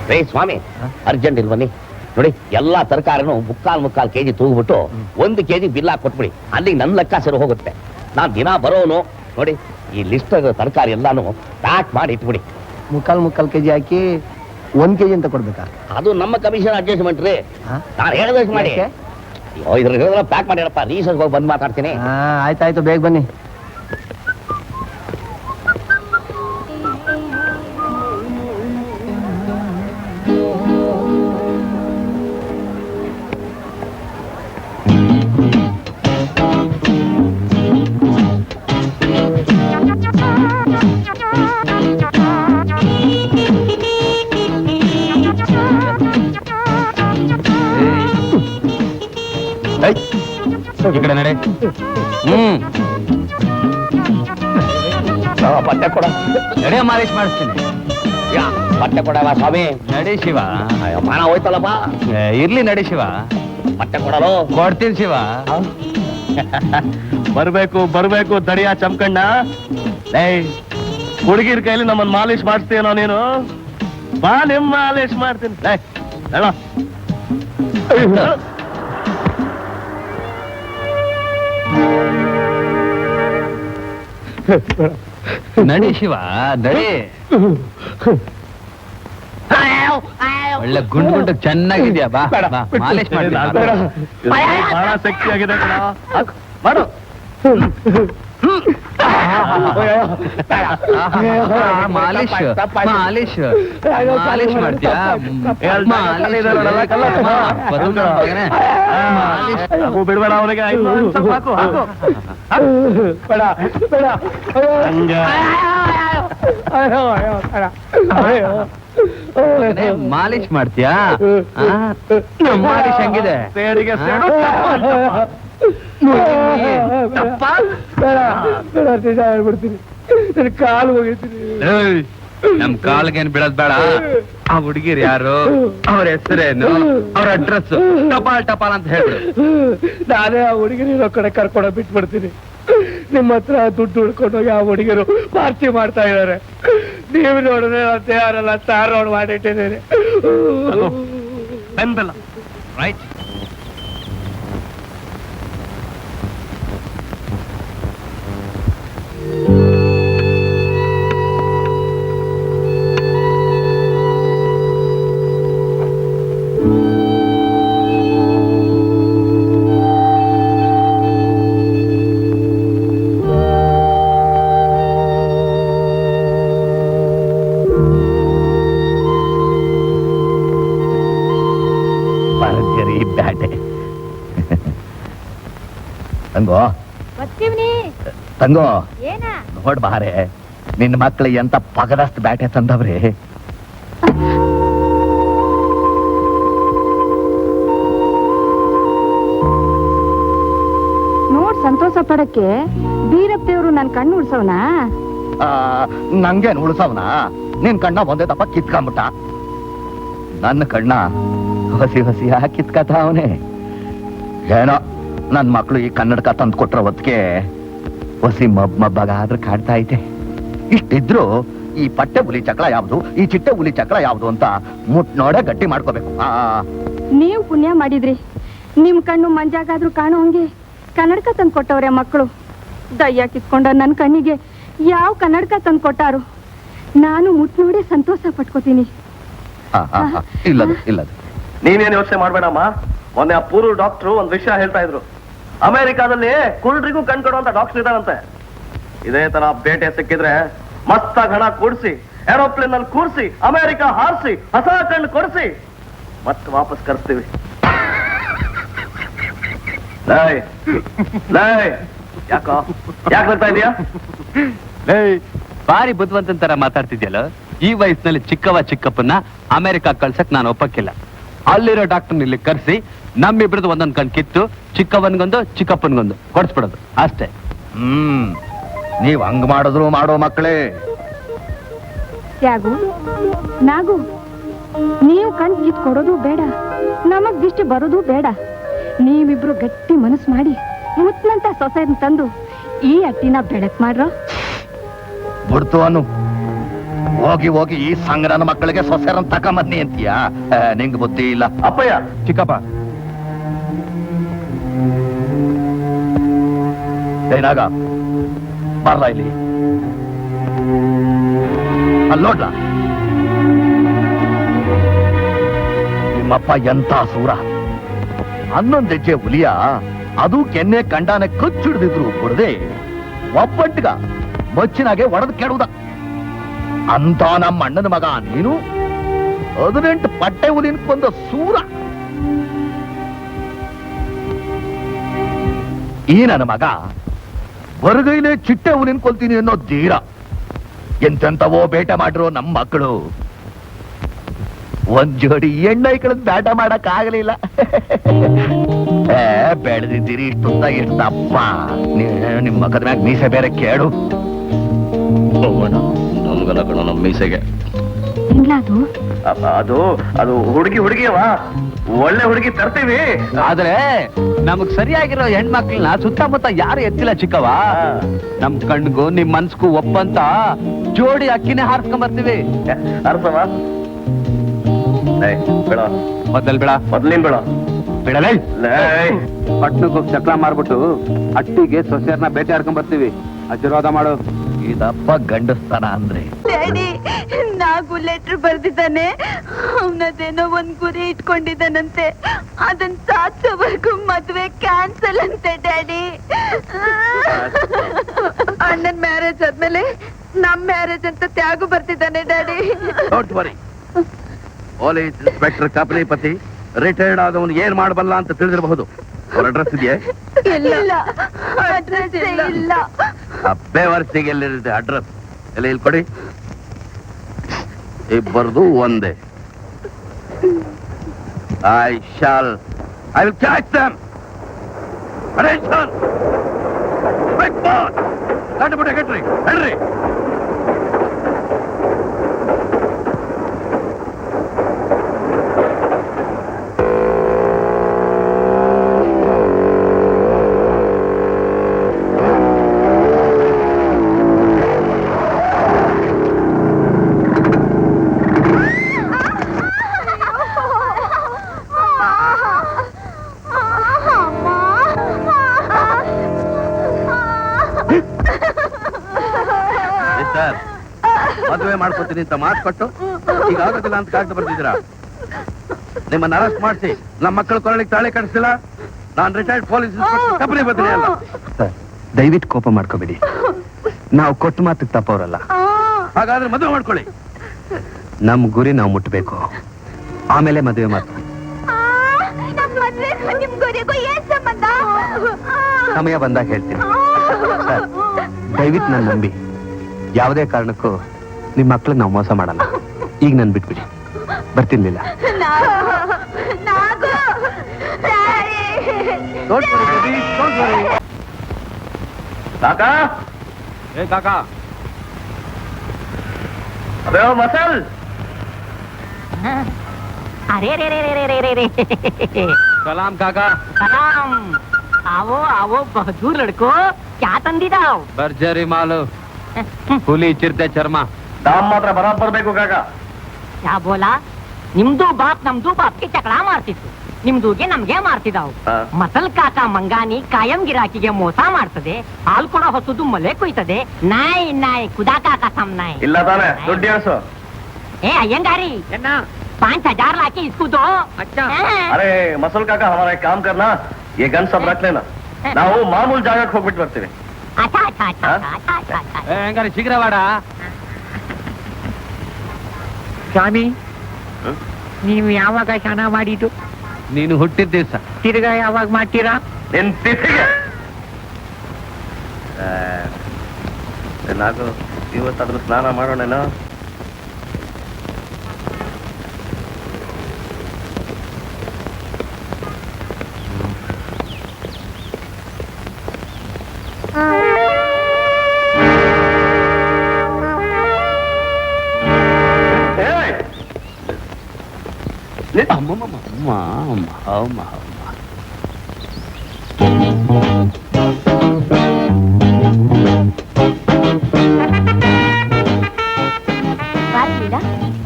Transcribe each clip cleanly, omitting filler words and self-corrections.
ರೇ ಸ್ವಾಮಿ, ಅರ್ಜೆಂಟ್ ಇಲ್ವನ್ನಿ ನೋಡಿ. ಎಲ್ಲಾ ತರಕಾರಿನೂ ಮುಕ್ಕಾಲ್ ಕೆಜಿ ತೂಗ್ಬಿಟ್ಟು 1 ಕೆಜಿ ಬಿಲ್ ಹಾಕಿ ಕೊಟ್ಬಿಡಿ. ಅಲ್ಲಿಗೆ ನನ್ನ ಲೆಕ್ಕ ಸರಿ ಹೋಗುತ್ತೆ. ನಾನ್ ದಿನ ಬರೋನು ನೋಡಿ. ಈ ಲಿಸ್ಟ್ ತರಕಾರಿ ಎಲ್ಲಾನು ಪ್ಯಾಕ್ ಮಾಡಿ ಇಟ್ಬಿಡಿ. ಮುಕ್ಕಾಲ್ ಕೆಜಿ ಹಾಕಿ 1 ಕೆಜಿ ಅಂತ ಕೊಡ್ಬೇಕಾ? ಅದು ನಮ್ಮ ಕಮಿಷನ್ ಅಡ್ಜಸ್ಟ್ಮೆಂಟ್ ರೀ. ನಾನು ಹೇಳಿದಷ್ಟು ಮಾಡಿ. ಇದ್ರ ಪ್ಯಾಕ್ ಮಾಡಿರಪ್ಪ. ರೀಸರ್ಗೆ ಹೋಗಿ ಬಂದು ಮಾತಾಡ್ತೀನಿ. ಆಯ್ತಾಯ್ತು, ಬೇಗ ಬನ್ನಿ. ಈ ಕಡೆ ನಡೆ. ಬಟ್ಟೆ ಕೊಡ. ನಡೆ, ಮಾಲಿಶ್ ಮಾಡಿಸ್ತೀನಿ. ಬಟ್ಟೆ ಕೊಡವ ಸ್ವಾಮಿ. ನಡಿ ಶಿವ. ಮಾನ ಹೋಯ್ತಲ್ಲಪ್ಪ. ಇರ್ಲಿ, ನಡಿ ಶಿವ. ಬಟ್ಟೆ ಕೊಡಲು ಕೊಡ್ತೀನಿ ಶಿವ. ಬರ್ಬೇಕು ದಡಿಯಾ ಚಮಕಣ್ಣ. ಹುಡುಗಿರ್ ಕೈಲಿ ನಮ್ಮನ್ನ ಮಾಲಿಶ್ ಮಾಡಿಸ್ತೀನೋ ನೀನು? ಬಾ, ನಿಮ್ ಮಾಲಿಶ್ ಮಾಡ್ತೀನಿ. ನಡಿ ಶಿವ, ನಡಿ. ಒಳ್ಳೆ ಗುಂಡು ಚೆನ್ನಾಗಿದ್ಯಾ. ಬಾ, ಮಾಲಿಶ್ ಮಾಡಿ. ಬಹಳ ಶಕ್ತಿ ಆಗಿದೆ ಮಾಡು. ಮಾಲಿಶ್ ಮಾಡ್ತೀಯಾ? ಬಿಡ್ಬೇಡ ಅವನಿಗೆ. ಮಾಲಿಶ್ ಮಾಡ್ತೀಯಾ? ಮಾಲಿಶ್ ಹೆಂಗಿದೆ? ಸೇಡಿಗೆ ಕಾಲು ಹೋಗಿದ್ದೀನಿ. ನಮ್ ಕಾಲ್ಗೇನ್ ಬಿಡೋದ್ ಬೇಡ. ಆ ಹುಡುಗಿರ್ ಯಾರು, ಅವ್ರ ಹೆಸರೇನು, ಅವ್ರ ಅಡ್ರೆಸ್ ಟಪಾಲ್ ಅಂತ ಹೇಳಿ. ನಾನೇ ಆ ಹುಡುಗಿರೋ ಕಡೆ ಕರ್ಕೊಂಡೋಗಿ ಬಿಟ್ಬಿಡ್ತೀನಿ. ನಿಮ್ಮ ಹತ್ರ ದುಡ್ಡು ಉಳ್ಕೊಂಡೋಗಿ ಆ ಹುಡುಗಿರು ಪಾರ್ಟಿ ಮಾಡ್ತಾ ಇದಾರೆ. ನೀವು ನೋಡಿದ್ರೆ ದೇವರೆಲ್ಲ ತಾರ್ ರೋಡ್ ಮಾಡಿಟ್ಟಿದ್ದೀರಿ. ರೈಟ್. ತಂಗೋ ನೋಡ್ ಬಾರೆ, ನಿನ್ನ ಮಕ್ಳು ಎಂತ ಪಗದಷ್ಟು ಬ್ಯಾಟೆ ತಂದವ್ರಿ. ನೋಡ್ ಸಂತೋಷ ಪಡಕ್ಕೆ ಬೀರಪ್ಪದೇವ್ರು ನನ್ ಕಣ್ಣು ಉಳ್ಸವ್ನ. ನಂಗೇನ್ ಉಳ್ಸವ್ನ? ನಿನ್ ಕಣ್ಣ ಒಂದೇ ದಪ್ಪ ಕಿತ್ಕೊಂಬಿಟ್ಟ. ನನ್ನ ಕಣ್ಣ ಹೊಸಿ ಕಿತ್ಕತ ಅವನೇ. ಏನೋ ನನ್ ಮಕ್ಳು ಈ ಕನ್ನಡಕ ತಂದು ಕೊಟ್ರ ಹೊತ್ತಿಗೆ ಹೊಸಿ ಮಬ್ಬಾಗಾದ್ರೆ ಕಾಡ್ತಾ ಐತೆ. ಇಷ್ಟಿದ್ರು ಈ ಪಟ್ಟೆ ಹುಲಿ ಚಕ್ರ ಯಾವ್ದು, ಈ ಚಿಟ್ಟೆ ಹುಲಿ ಚಕ್ರ ಯಾವ್ದು ಅಂತ ಮುಟ್ ನೋಡೇ ಗಟ್ಟಿ ಮಾಡ್ಕೋಬೇಕು. ನೀವು ಪುಣ್ಯ ಮಾಡಿದ್ರಿ. ನಿಮ್ ಕಣ್ಣು ಮಂಜಾಗಾದ್ರೂ ಕಾಣೋ ಹಂಗೆ ಕನ್ನಡಕ ತಂದು ಕೊಟ್ಟವ್ರೆ ಮಕ್ಕಳು. ದಯ್ಯ ಕಿತ್ಕೊಂಡ ನನ್ ಕಣ್ಣಿಗೆ ಯಾವ ಕನ್ನಡಕ ತಂದು ಕೊಟ್ಟಾರು. ನಾನು ಮುಟ್ ನೋಡಿ ಸಂತೋಷ ಪಟ್ಕೋತೀನಿ. ಇಲ್ಲದು ನೀನೇನು ಯೋಚನೆ ಮಾಡ್ಬೇಡಮ್ಮ. ಮೊನ್ನೆ ಆ ಪೂರ್ವ ಡಾಕ್ಟ್ರು ಒಂದ್ ವಿಷಯ ಹೇಳ್ತಾ ಇದ್ರು. ಅಮೆರಿಕಾದಲ್ಲಿ ಕುರುಡ್ರಿಗೂ ಕಣ್ ಕೊಡುವಂತ ಡಾಕ್ಟರ್ ಇದಾರಂತೆ. ಇದೇ ತರ ಬೇಟೆ ಸಿಕ್ಕಿದ್ರೆ ಮಸ್ತಾಗಿ ಹಣ ಕೂಡಿಸಿ ಏರೋಪ್ಲೇನ್ ನಲ್ಲಿ ಕೂರಿಸಿ ಅಮೆರಿಕ ಹಾರಿಸಿ ಹೊಸ ಕಣ್ಣು ಕೊಡಿಸಿ ಮತ್ತೆ ವಾಪಸ್ ಕರ್ಸ್ತೀವಿ. ಯಾಕೆ ಬರ್ತಾ ಇದೀಯಾ? ಬಾರಿ ಬುದ್ಧಿವಂತನ ತರ ಮಾತಾಡ್ತಿದ್ಯಲ್ಲ. ಈ ವಯಸ್ಸಿನಲ್ಲಿ ಚಿಕ್ಕಪ್ಪನ್ನ ಅಮೆರಿಕ ಕಳ್ಸಕ್ ನಾನು ಒಪ್ಪಕ್ಕಿಲ್ಲ. ಅಲ್ಲಿರೋ ಡಾಕ್ಟರ್ ಇಲ್ಲಿ ಕರ್ಸಿ ನಮ್ಮಿಬ್ರದ್ದು ಒಂದೊಂದ್ ಕಣ್ ಕಿತ್ತು ಚಿಕ್ಕವನ್ಗೊಂದು ಚಿಕ್ಕಪ್ಪನ್ಗೊಂದು ಕೊಡ್ಸ್ಬಿಡೋದು ಅಷ್ಟೇ. ನೀವ್ ಹಂಗ್ ಮಾಡಿದ್ರು ಮಾಡೋ ಮಕ್ಕಳೇ. ತ್ಯಾಗು ನಾಗು, ನೀವು ಕಣ್ ಕಿತ್ ಕೊಡೋದು ಬೇಡ, ನಮಗ್ ದಿಷ್ಟಿ ಬರೋದು ಬೇಡ. ನೀವಿಬ್ರು ಗಟ್ಟಿ ಮನಸ್ಸು ಮಾಡಿ ಮುತ್ನಂತ ಸೊಸೆನ್ ತಂದು ಈ ಅಟ್ಟಿನ ಬೆಳಕ್ ಮಾಡ್ರ. ಬಿಡ್ತು ಅನ್ನು ಹೋಗಿ ಹೋಗಿ ಈ ಸಂಗ್ರಹನ ಮಕ್ಕಳಿಗೆ ಸೊಸೆರನ್ ತಕೊಂಬನ್ನಿ ಅಂತೀಯ ನಿಂಗ್ ಬುದ್ಧಿ ಇಲ್ಲ. ಅಪ್ಪಯ್ಯ, ಚಿಕ್ಕಪ್ಪ ಏನಾಗ ಬರ್ಲ ಇಲ್ಲಿ ಅಲ್ಲಿ ನೋಡ್ಲ ನಿಮ್ಮಪ್ಪ ಎಂತ ಸೂರ. 11 ಹೆಜ್ಜೆ ಹುಲಿಯ ಅದು ಕೆನ್ನೆ ಕಂಡಾನೆ ಕಚ್ಚಿಡ್ದಿದ್ರು ಕೊಡದೆ ಒಬ್ಬಟ್ಟಿಗ ಮಚ್ಚಿನಾಗೆ ಒಡೆದು ಕೆಡುವುದ ಅಂತ ನಮ್ಮ ಅಣ್ಣನ ಮಗ ನೀನು 18 ಪಟ್ಟೆ ಹುಲಿನ ಕೊಂದ ಸೂರ. ಈ ನನ್ನ ಮಗ ಹೊರಗೈಲೆ ಚಿಟ್ಟೆ ಹುಲಿನ ಕೊಲ್ತೀನಿ ಅನ್ನೋ ಧೀರ. ಎಂತೆಂತವೋ ಬೇಟೆ ಮಾಡಿರೋ ನಮ್ಮ ಮಕ್ಕಳು ಒಂದ್ ಜೋಡಿ ಎಣ್ಣೈಕಳದ್ ಬೇಟ ಮಾಡಕ್ ಆಗಲಿಲ್ಲ. ಬೆಳೆದಿದ್ದೀರಿ ಇಷ್ಟುದ್ದ ಎಷ್ಟಪ್ಪ. ನಿಮ್ ಮಗದ ಮ್ಯಾಗ ಮೀಸೆ ಬೇರೆ ಕೇಳು. ನಮ್ಗಲ್ಲ ಕಣ ನಮ್ಮ ಮೀಸೆಗೆ. ಅದು ಅದು ಹುಡುಗಿಯವಾ, ಒಳ್ಳೆ ಹುಡುಗಿ ತರ್ತೀವಿ. ಆದ್ರೆ ನಮಗ್ ಸರಿಯಾಗಿರೋ ಹೆಣ್ಮಕ್ಳನ್ನ ಸುತ್ತಮುತ್ತ ಯಾರು ಎತ್ತಿಲ್ಲ ಚಿಕ್ಕವ. ನಮ್ ಕಣ್ಗೂ ನಿಮ್ ಮನ್ಸ್ಗೂ ಒಪ್ಪಂತ ಜೋಡಿ ಅಕ್ಕಿನೇ ಹಾರಿಸ್ಕೊಂಡ್ ಬರ್ತೀವಿ. ಅರ್ಥವ ಬೇಡ, ಮೊದಲ್ ಬೇಡ, ಮೊದ್ಲಿನ್ ಬೇಡ ಬಿಡಲೇ. ಲೇ, ಪಟ್ನಕ್ಕೆ ಹೋಗಿ ಚಕ್ರ ಮಾರ್ಬಿಟ್ಟು ಅಟ್ಟಿಗೆ ಸೊಸೆಯರ್ನ ಬೇಟೆ ಹಾರ್ಕೊಂಡ್ ಬರ್ತೀವಿ. ಆಶೀರ್ವಾದ ಮಾಡು. ಇದಪ್ಪ ಗಂಡಸ್ತಾನ ಅಂದ್ರೆ. ಡ್ಯಾಡಿ, ನಾಗು ಲೆಟರ್ ಬರ್ದಿದ್ದಾನೆ. ಅವನದೇನೋ ಒಂದ್ ಗುರಿ ಇಟ್ಕೊಂಡಿದ್ದಾನಂತೆ. ಅದನ್ನ ಸಾಧಿಸೋವರೆಗೂ ಮದ್ವೆ ಕ್ಯಾನ್ಸಲ್ ಅಂತೆ ಡ್ಯಾಡಿ. ಅಣ್ಣನ್ ಮ್ಯಾರೇಜ್ ಆದ್ಮೇಲೆ ನಮ್ ಮ್ಯಾರೇಜ್ ಅಂತ ತ್ಯಾಗು ಬರ್ತಿದ್ದಾನೆ daddy. Don't worry. Police inspector ಕಪಲಿಪತಿ ರಿಟೈರ್ಡ್ ಆದವನು ಏನ್ ಮಾಡಬಲ್ಲ ಅಂತ ತಿಳಿದಿರಬಹುದು. ಅವ್ರ ಅಡ್ರೆಸ್ ಇದೆಯೇ? ಇಲ್ಲ, ಅಡ್ರೆಸ್ ಇಲ್ಲ. ಅಬ್ಬೆ ವರ್ಷಿಗೆ ಎಲ್ಲಿರುತ್ತೆ ಅಡ್ರೆಸ್ ಎಲ್ಲ ಇಲ್ಲಿ ಕೊಡಿ. ಇಬ್ಬರದು ಒಂದೇ. I will catch them. Attention, quick march. ಕಟ್ಟಬಿಟ್ಟೆ ಕಟ್ರಿ, ಹೇಳ್ರಿ. ಮದುವೆ ಮಾಡ್ಕೊತೀನಿ ಅಂತ ಮಾತು ಕೊಟ್ಟು ಈಗ ಆಗೋದಿಲ್ಲ ಅಂತ ಕಾಗ್ದ ಬರ್ತಿದ್ದೀರಾ. ನಿಮ್ಮನ್ನ ಅರೆಸ್ಟ್ ಮಾಡಿಸಿ ನಮ್ಮ ಮಕ್ಕಳು ಕೊರಳಿಗೆ ತಾಳೆ ಕಟ್ಟಿಸಿಲ್ಲ. ನಾನು ರಿಟೈರ್ಡ್ ಪೊಲೀಸ್ ಇನ್ಸ್ಪೆಕ್ಟರ್ ಕಪಲಿಪತಿ ಅಲ್ಲ. ದಯವಿಟ್ಟು ಕೋಪ ಮಾಡ್ಕೋಬೇಡಿ. ನಾವು ಕೊಟ್ಟು ಮಾತಿಗೆ ತಪ್ಪವ್ರಲ್ಲ. ಹಾಗಾದ್ರೆ ಮದುವೆ ಮಾಡ್ಕೊಳ್ಳಿ. ನಮ್ ಗುರಿ ನಾವು ಮುಟ್ಟಬೇಕು, ಆಮೇಲೆ ಮದುವೆ ಮಾತು. ಸಮಯ ಬಂದಾಗ ಹೇಳ್ತೀನಿ. ಸರ್, ದಯವಿಟ್ಟು ನಾನು ನಂಬಿ. ಯಾವುದೇ ಕಾರಣಕ್ಕೂ ನಿಮ್ ಮಕ್ಳಿಗೆ ನಾವು ಮೋಸ ಮಾಡಲ್ಲ. ಈಗ ನನ್ ಬಿಟ್ಬಿಡಿ, ಬರ್ತಿರ್ಲಿಲ್ಲ. ಕಾಕಾ, ಏ ಕಾಕಾ, ಅದೇ ಮಸಾಲ್. अरे रे रे रे रे रे रे रे ಸಲಾಂ ಕಾಕಾ. सलाम। आओ आओ बहादुर लड़को, क्या तंदीदा हो? ಭರ್ಜರಿ ಮಾಲು, ಹುಲಿ ಚಿರತೆ ಚರ್ಮ. ದಾಮ್ ಮಾತ್ರ ಬರಾಬರ್ ಬೇಕು ಕಾಕಾ. क्या बोला? ನಿಮ್ದು ಬಾಪ್ ನಮ್ದು ಬಾಪ್ಗೆ ಚಕಳ ಮಾಡ್ತಿತ್ತು, ನಿಮ್ದುಗೆ ನಮ್ಗೆ ಮಾಡ್ತಿದ್ದಾವು. ಮಸಲ್ ಕಾಕ ಮಂಗಾನಿ ಕಾಯಂ ಗಿರಾಕಿಗೆ ಮೋಸ ಮಾಡ್ತದೆ, ಹಾಲ್ ಕೊಡೋ ಹೊಸದು ಮಲೆ ಕೊಯ್ತದೆ. ನಾಯಿ ನಾಯಿ ಖುದಾ ಕಾಕ ಸಮ್ ನಾಯಿ. ಇಲ್ಲ ತಾನೆ, ದುಡ್ಡು ಎಳ್ಸು. ए अयंगारी 5,000 लाके इसको दो। अच्छा अरे मसल काका, हमारा एक काम करना, ये गन सब रख लेना. ನಾವು ಮಾಮೂಲ್ ಜಾಗಕ್ಕೆ ಹೋಗ್ಬಿಟ್ಟು ಬರ್ತೀವಿ. अच्छा अच्छा अच्छा अच्छा अच्छा अच्छा। ಹೆಂಗಾರೆ ಶೀಘ್ರ ಬಾಡ. ಸ್ವಾಮಿ, ನೀವು ಯಾವಾಗ ಸ್ನಾನ ಮಾಡಿದ್ದು? ನೀನು ಹುಟ್ಟಿದ ದಿವಸ. ತಿರ್ಗಾ ಯಾವಾಗ ಮಾಡ್ತೀರಾ? ನಿನ್ ತಿಥಿಗೆ ನಾಗು, ಇವತ್ತಾದ್ರೂ ಸ್ನಾನ ಮಾಡೋಣ.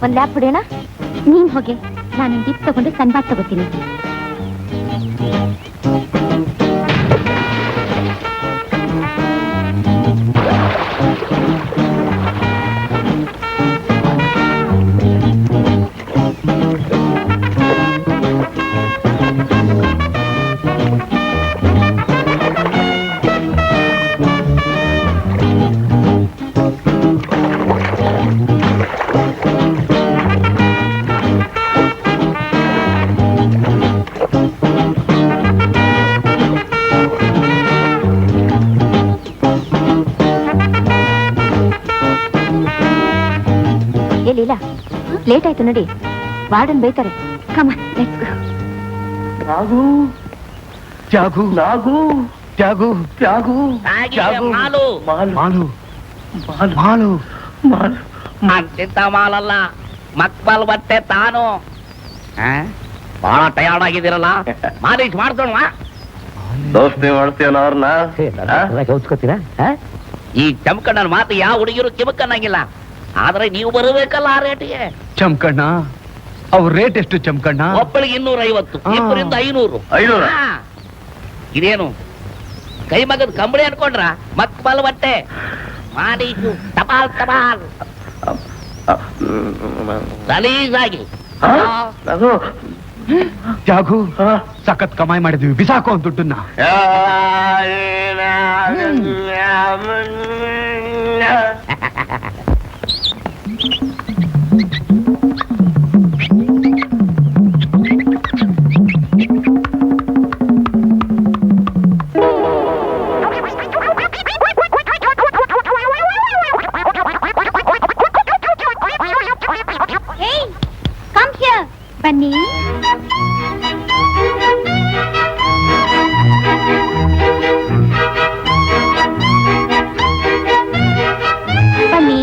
ಒಂದ್ ಲ್ಯಾಪ್ ಹೊಡೆಯೋಣ. ನೀನ್ ಹೋಗಿ, ನಾನು ಡಿಪ್ ತಗೊಂಡು ಸನ್ಬಾತ್ ತಗೋತೀನಿ. ಲೀಲಾ, ಲೇಟ್ ಆಯ್ತು ನೋಡಿ, ವಾರ್ಡನ್ ಬೈತಾರೆ. ಕಮ ಲೆಟ್ಸ್ ಗೋ. ನಾಗು ತ್ಯಾಗು ನಾಗು ತ್ಯಾಗು ತ್ಯಾಗು ಮಾಲು ಮಾಲು ಮಾಲು ಮಾಲು ಮಾಲು ಮಾಲು ಅಂತಿಂತ ಮಾಲಲ್ಲ, ಮಕ್ಬಲ್ ಬಟ್ಟೆ ತಾನು. ಬಹಳ ಟಯರ್ಡ್ ಆಗಿದ್ದೀರಲ್ಲ, ಮಾಲೀಶ್ ಮಾಡ್ಸೋಣ. ದೋಸ್ತಿ ಮಾಡ್ತೀವನ ಅವ್ರನ್ನ ಕೌಸ್ಕೊತೀರಾ? ಈ ಚಮಕಣ್ಣನ ಮಾತು ಯಾವ ಹುಡುಗಿರು ಕಿಮಕ್ಕನ್ನಾಗಿಲ್ಲ, ಆದ್ರೆ ನೀವು ಬರಬೇಕಲ್ಲ ಆ ರೇಟಿಗೆ. ಚಮಕಣ್ಣ, ಅವ್ರ ರೇಟ್ ಎಷ್ಟು ಚಮಕಣ್ಣ? ಒಬ್ಬಳಿಗೆ 250, ಇಬ್ಬರಿಂದ 500. 500? ಹಾ. ಇದೇನು ಕೈ ಮಗದ ಕಂಬಳಿ ಅನ್ಕೊಂಡ್ರ? ಮಕ್ಬಲ್ ಬಟ್ಟೆ ಮಾಲೀಶು ಟಪಾಲ್ ಟಪಾಲ್ ಸಲೀಸಾಗಿ. ನಾಗು ತ್ಯಾಗು, ಸಖತ್ ಕಮಾಯಿ ಮಾಡಿದ್ವಿ, ಬಿಸಾಕೋ ಒಂದ್ ದುಡ್ಡನ್ನ. ಬನ್ನಿ. ಬನ್ನಿ,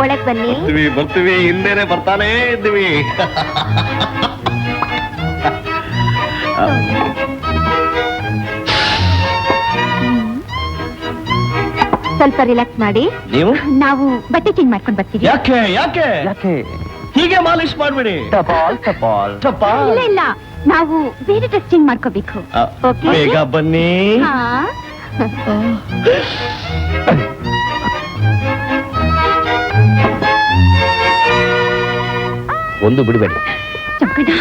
ಒಳಗ್ ಬನ್ನಿ. ಬರ್ತೀವಿ ಹಿಂದೇನೆ ಬರ್ತಾನೆ ಇದ್ದೀವಿ. ಸ್ವಲ್ಪ ರಿಲ್ಯಾಕ್ಸ್ ಮಾಡಿ. ನೀವು ನಾವು ಬಟ್ಟೆ ಚೇಂಜ್ ಮಾಡ್ಕೊಂಡು ಬರ್ತೀವಿ. ಯಾಕೆ ಯಾಕೆ ಯಾಕೆ? ಹೀಗೆ ಮಾಲಿಶ್ ಮಾಡ್ಬಿಡಿ. ಟಪಾಲ್ ಟಪಾಲ್ ಟಪಾಲ್. ಇಲ್ಲ ಇಲ್ಲ, ನಾವು ಬೇರೆ ಡ್ರೆಸ್ ಚೇಂಜ್ ಮಾಡ್ಕೋಬೇಕು. Okay? ಬೇಗ ಬನ್ನಿ. ಹಾ. ಒಂದು ಬಿಡಬೇಡಿ, ಚಮಕಣ್ಣ,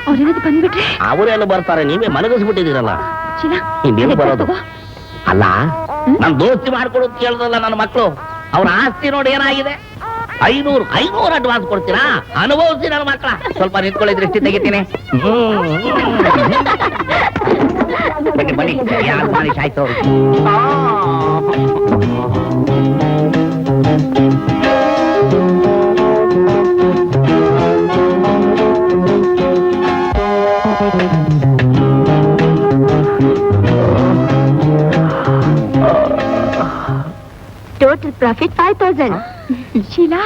ಅವ್ರೇನಾದ್ರು ಬಂದ್ಬಿಟ್ರೆ? ಅವರೆಲ್ಲ ಬರ್ತಾರೆ, ನೀವೇ ಮಲಗಿಸ್ಬಿಟ್ಟಿದ್ದೀರಲ್ಲ. ಚೀಲ, ಇನ್ನೇನು ಅದೇ ಬರೋದು? ತಗೋ. ಅಲ್ಲ, ನಾನು ದೋಸ್ತಿ ಮಾಡ್ಕೊಡು ಅಂತ ಕೇಳ್ದಲ್ಲ ನನ್ನ ಮಕ್ಕಳು. ಅವ್ರ ಆಸ್ತಿ ನೋಡಿ ಏನಾಗಿದೆ. 500 ಅಡ್ವಾನ್ಸ್ ಕೊಡ್ತೀರಾ? ಅನುಭವಿಸಿ ನನ್ನ ಮಕ್ಕಳ. ಸ್ವಲ್ಪ ನಿಂತ್ಕೊಳ್ಳಿ, ದೃಷ್ಟಿ ತೆಗಿತೀನಿ. ಬನ್ನಿ ಬನ್ನಿ, ಯಾರು ಮಾಲಿಶ್ ಆಯ್ತು. Total profit 5000. ಶೀಲಾ,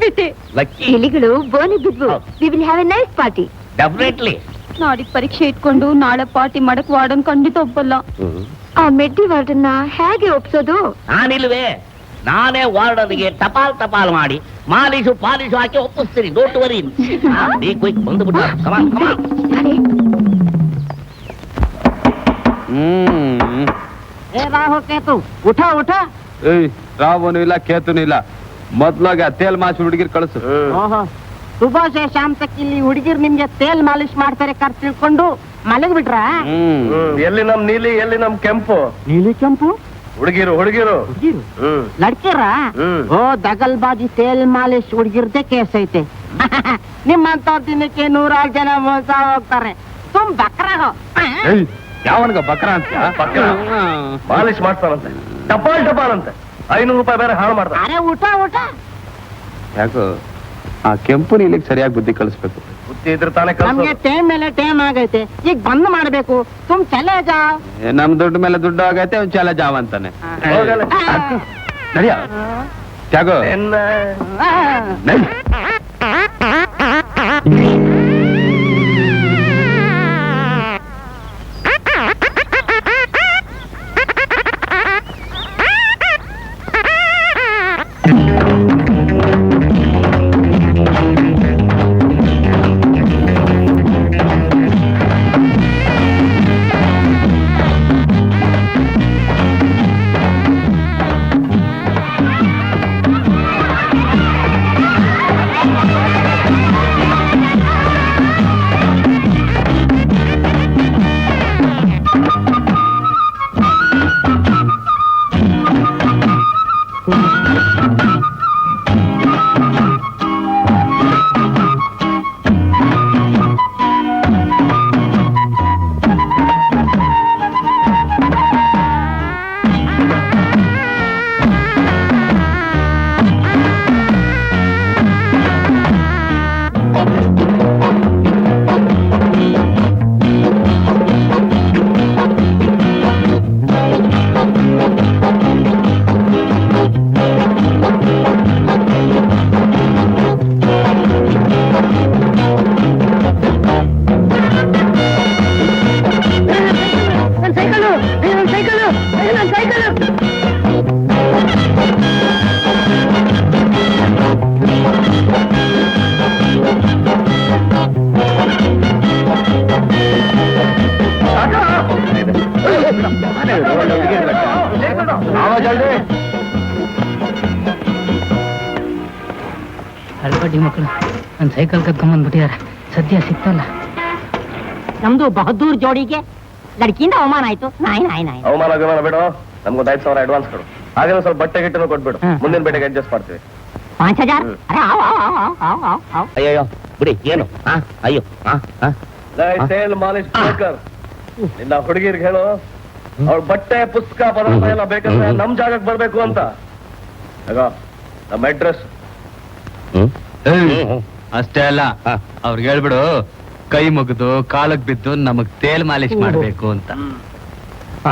ಬಿಟ್ಟೆ. ಲಕ್ಕಿ, ಎಲಿಗಳು ಬೋನಿ ಬಿದ್ವು. We will have a nice party. Definitely. ನಾಡಿದ್ ಪರೀಕ್ಷೆ ಇಟ್ಕೊಂಡು ನಾಳೆ ಪಾರ್ಟಿ ಮಾಡಕ್ ವಾರ್ಡನ್ ಖಂಡಿತ ಒಪ್ಪಲ್ಲ. ಆ ಮೆಡ್ಡಿ ವಾರ್ಡನ್ನ ಹೇಗೆ ಒಪ್ಸೋದು? ನಾನಿಲ್ವೇ, ನಾನೇ ವಾರ್ಡನ್ಗೆ ಟಪಾಲ್ ಟಪಾಲ್ ಮಾಡಿ ಮಾಲೀಶು ಪಾಲಿಶು ಹಾಕಿ ಒಪ್ಪಿಸ್ತೀನಿ. Don't worry. ಬಂದ್ಬಿಟ್ಟು ಕಮಾನ್ ಕಮಾನ್. ರಾಹುಲ್ ಕೇತು, ಉಠ ಉಠ. ಏಯ್, ರಾವನು ಇಲ್ಲ ಕೇತುನು ಇಲ್ಲ, ಮೊದ್ಲಾಗ ತೇಲ್ ಮಾಸಿ ಹುಡುಗಿರ್ ಕಳಿಸು. ಸುಭಾಷ್ ಶಾಮ್ ತಕ್ ಇಲ್ಲಿ ಹುಡುಗಿರ್ ನಿಮ್ಗೆ ತೇಲ್ ಮಾಲಿಶ್ ಮಾಡ್ತಾರೆ ಕರ್ ತಿಳ್ಕೊಂಡು ಮಲಗ್ ಬಿಟ್ರ? ಎಲ್ಲಿ ನಮ್ ನೀಲಿ, ಎಲ್ಲಿ ನಮ್ ಕೆಂಪು? ನೀಲಿ ಕೆಂಪು ಹುಡುಗಿರು ಹುಡುಗಿರು. ಲಡ್ಕಿರ? ಓ ದಗಲ್ ಬಾಜಿ ತೇಲ್ ಮಾಲಿಶ್ ಹುಡುಗಿರ್ದೆ ಕೇಸ್ ಐತೆ. ನಿಮ್ಮಂತ ದಿನಕ್ಕೆ 100 ಜನ ಮೋಸ ಹೋಗ್ತಾರೆ. ತುಮ್ ಬಕ್ರ ಹೋ. ಏಯ್, ಯಾವನ್ಗ ಬಕ್ರ ಅಂತ? ಬಕ್ರ? ಮಾಲಿಶ್ ಮಾಡ್ತಾರಂತೆ, ಟಪಾಲ್ ಟಪಾಲ್ ಅಂತೆ. 500 ರೂಪಾಯಿ ಬೇರೆ ಹಾಳು ಮಾಡ್ತಾರೆ. ಅರೆ ಊಟ ಊಟ. ಯಾಕೋ ಆ ಕೆಂಪು ನೀಲಿಗೆ ಸರಿಯಾಗಿ ಬುದ್ಧಿ ಕಳಿಸ್ಬೇಕು. ಬುದ್ಧಿ ಇದ್ರೆ ತಾನೇ ನಮ್ಗೆ ಕಳ್ಸೋದು. ಟೈಮ್ ಮೇಲೆ ಟೈಮ್ ಆಗೈತೆ, ಈಗ ಬಂದ್ ಮಾಡ್ಬೇಕು. ತುಮ್ ಚಲೇ ಜಾವ್. ನಮ್ ದುಡ್ಡು ಮೇಲೆ ದುಡ್ಡು ಆಗೈತೆ, ಅವ್ನ್ ಚಾಲ ಜಾವ ಅಂತಾನೆ. ಹೋಗಲ್ಲ. ನಡಿಯ ತ್ಯಾಗೋ. ನಡಿ. ಹಳ್ಬಡ್ಡಿ ಮಕ್ಕಳು ನನ್ನ ಸೈಕಲ್ ಕತ್ಕೊಂಡ್ಬಂದ್ಬಿಟ್ಟಿದ್ದಾರೆ, ಸದ್ಯ ಸಿಕ್ತಲ್ಲ. ನಮ್ದು ಬಹದ್ದೂರ್ ಜೋಡಿಗೆ ಲಡ್ಕಿಯಿಂದ ಅವಮಾನ ಆಯ್ತು. ನಾಯಿ ನಾಯಿ ನಾಯಿ ಅವಮಾನ ಗಿಮಾನ ಬೇಡ, ನಮ್ಗೊಂದು 5,000 ಅಡ್ವಾನ್ಸ್ ಕೊಡು. ಹಾಗೆ ಸ್ವಲ್ಪ ಬಟ್ಟೆ ಗಿಟ್ಟನ್ನು ಕೊಟ್ಬಿಡು, ಹ್ಮ್. ಮುಂದಿನ ಬೇಟೆಗೆ ಅಡ್ಜಸ್ಟ್ ಮಾಡ್ತೀವಿ. 5,000? ಅರೆ ಆವ್ ಆವ್ ಆವ್ ಆವ್ ಆವ್ ಆವ್. ಅಯ್ಯಯ್ಯೋ ಬಿಡಿ, ಏನು ಅಯ್ಯೋ ಸೇಲ್ ಮಾಲಿಶ್ ಬ್ರೋಕರ್, ನಿನ್ನ ಹುಡುಗಿರ್ಗೆ ಹೇಳು ಅವ್ಳ ಬಟ್ಟೆ ಪುಸ್ತಕ ಪದಾರ್ಥ ಎಲ್ಲ ಬೇಕಂದ್ರೆ ನಮ್ ಜಾಗಕ್ಕೆ ಬರ್ಬೇಕು ಅಂತ. ಆಗ ನಮ್ಮ ಅಡ್ರೆಸ್ ಅಷ್ಟೇ ಅಲ್ಲ, ಹಾ. ಅವ್ರಿಗೆ ಹೇಳ್ಬಿಡು ಕೈ ಮುಗಿದು ಕಾಲಕ್ ಬಿದ್ದು ನಮಗ್ ತೇಲ್ ಮಾಲಿಶ್ ಮಾಡ್ಬೇಕು ಅಂತ.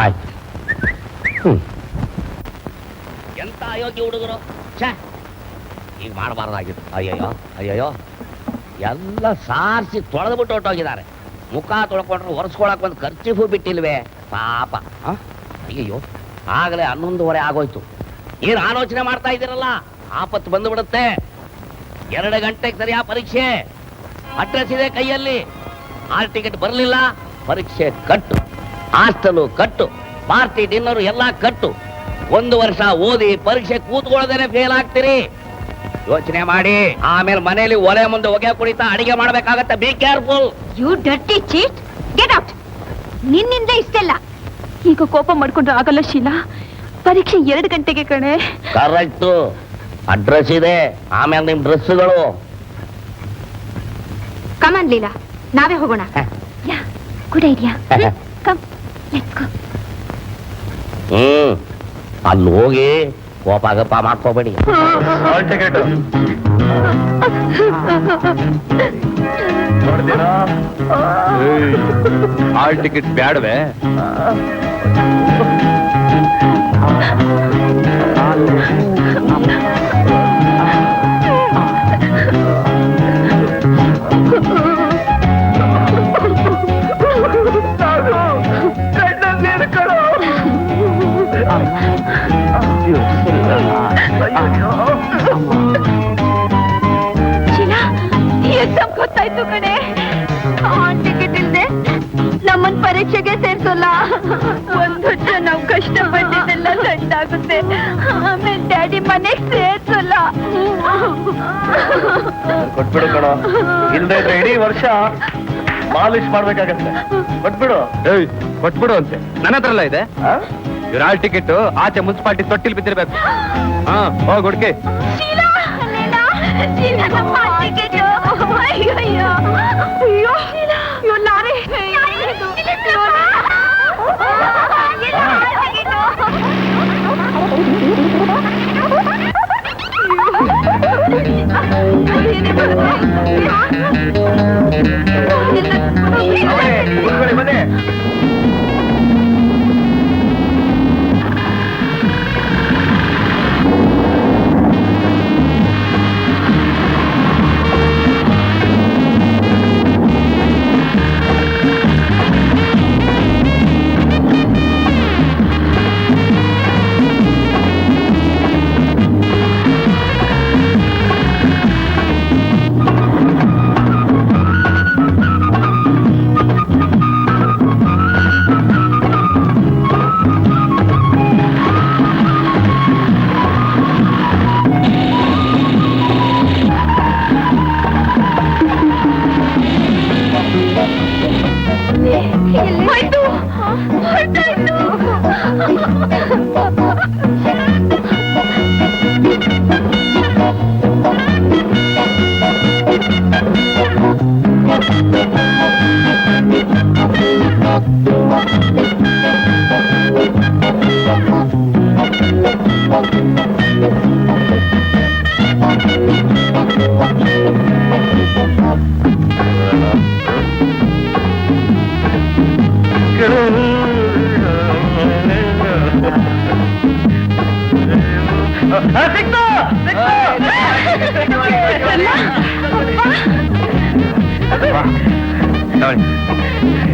ಆಯ್ತು. ಎಂತ ಅಯೋಗ್ಯ ಹುಡುಗರು, ಈಗ ಮಾಡಬಾರ್ದಾಗಿತ್ತು. ಅಯ್ಯಯ್ಯೋ ಎಲ್ಲ ಸಾರಿಸಿ ತೊಳೆದ್ಬಿಟ್ಟು ಹೊಟ್ಟೋಗಿದ್ದಾರೆ. ಮುಖ ತೊಳ್ಕೊಂಡ್ರು ಒರೆಸ್ಕೊಳಕ್ ಒಂದು ಖರ್ಚಿಫು ಬಿಟ್ಟಿಲ್ವೇ ಪಾಪ. ಅಯ್ಯಯ್ಯೋ ಆಗಲೇ 11:30 ಆಗೋಯ್ತು. ಏನು ಆಲೋಚನೆ ಮಾಡ್ತಾ ಇದ್ದೀರಲ್ಲ, ಆಪತ್ತು ಬಂದು ಬಿಡುತ್ತೆ. 2 ಗಂಟೆಗೆ ಸರಿಯಾ ಪರೀಕ್ಷೆ. ಅಡ್ರೆಸ್ ಇದೆ ಕೈಯಲ್ಲಿ. ಹಾಲ್ ಟಿಕೆಟ್ ಬರಲಿಲ್ಲ, ಪರೀಕ್ಷೆ ಕಟ್ಟು, ಹಾಸ್ಟೆಲು ಕಟ್ಟು, ಪಾರ್ಟಿ ಡಿನ್ನರು ಎಲ್ಲ ಕಟ್ಟು. 1 ವರ್ಷ ಓದಿ ಪರೀಕ್ಷೆ ಕೂತ್ಕೊಳ್ಳೋದೇನೆ ಫೇಲ್ ಆಗ್ತೀರಿ. ಯೋಚನೆ ಮಾಡಿ, ಆಮೇಲೆ ಮನೆಯಲ್ಲಿ ಒಲೆ ಮುಂದೆ ಹೊಗೆ ಕುಡಿತಾ ಅಡಿಗೆ ಮಾಡ್ಬೇಕಾಗತ್ತೆ. Be careful. You dirty cheat, get out. ನಿನ್ನಿಂದ ಇಷ್ಟೆಲ್ಲ. ಈಗ ಕೋಪ ಮಾಡ್ಕೊಂಡ್ರೆ ಆಗಲ್ಲ ಶೀಲಾ, ಪರೀಕ್ಷೆ 2 ಗಂಟೆಗೆ ಕಣೆ. ಕರೆಕ್ಟು, ಅಡ್ರೆಸ್ ಇದೆ, ಆಮೇಲೆ ನಿಮ್ ಡ್ರೆಸ್ಗಳು. ಕಮಾನ್ ಲೀಲಾ, ನಾವೇ ಹೋಗೋಣ. Yeah good idea. Come let's go. ಅಲ್ಲಿ ಹೋಗಿ ಕೋಪ ಗಪ್ಪ ಮಾಡ್ಕೋಬೇಡಿ. ಟಿಕೆಟ್ ನೋಡ್ತೀರಾ? ಹಾಲ್ ಟಿಕೆಟ್ ಬ್ಯಾಡವೆ? ಶೀಲಾ, ಎಕ್ಸಾಮ್ ಗೊತ್ತಾಯ್ತು ಕಣೆ. ಟಿಕೆಟ್ ಇಲ್ದೆ ನಮ್ಮನ್ ಪರೀಕ್ಷೆಗೆ ಸೇರ್ಸೋಲ್ಲ. 1 ವರ್ಷ ನಾವು ಕಷ್ಟಪಟ್ಟಿದ್ದೆಲ್ಲ ಸಣ್ಣಾಗುತ್ತೆ, ಆಮೇಲೆ ಡ್ಯಾಡಿ ಮನೆಗ್ ಸೇರ್ಸೋಲ್ಲ. ಕೊಟ್ಬಿಡು ಕಣ, ಇಲ್ದೇ ಇದ್ರೆ ಇಡೀ ವರ್ಷ ಮಾಲಿಶ್ ಮಾಡ್ಬೇಕಾಗತ್ತೆ. ಕೊಟ್ಬಿಡು. ಕೊಟ್ಬಿಡು ಅಂತೆ, ನನ್ನ ಹತ್ರ ಎಲ್ಲ ಇದೆ. ಆ? ಇವ್ರ ಹಾಲ್ ಟಿಕೆಟ್ ಆಚೆ ಮುನ್ಸಿಪಾಲ್ಟಿ ತೊಟ್ಟಿಲ್ ಬಿದ್ದಿರ್ಬೇಕು. ಹೋಗ್ ಹುಡ್ಕಿ. ಶೀಲಾ, ಲೀಲಾ, ಶೀಲಾ, ನಮ್ಮ ಟಿಕೆಟ್. ಅಯ್ಯೋ ಅಯ್ಯೋ ಅಯ್ಯೋ ಶೀಲಾ, ಅಯ್ಯೋ ಲಾರಿ. ಕೂತ್ಕೊಳ್ಳಿ, ಬನ್ನಿ. ಹೋಯ್ತು, ಹೊರ್ಟಾಯ್ತು. ಸಿಕ್ತು, ಸಿಕ್ತು. ನೋಡಿ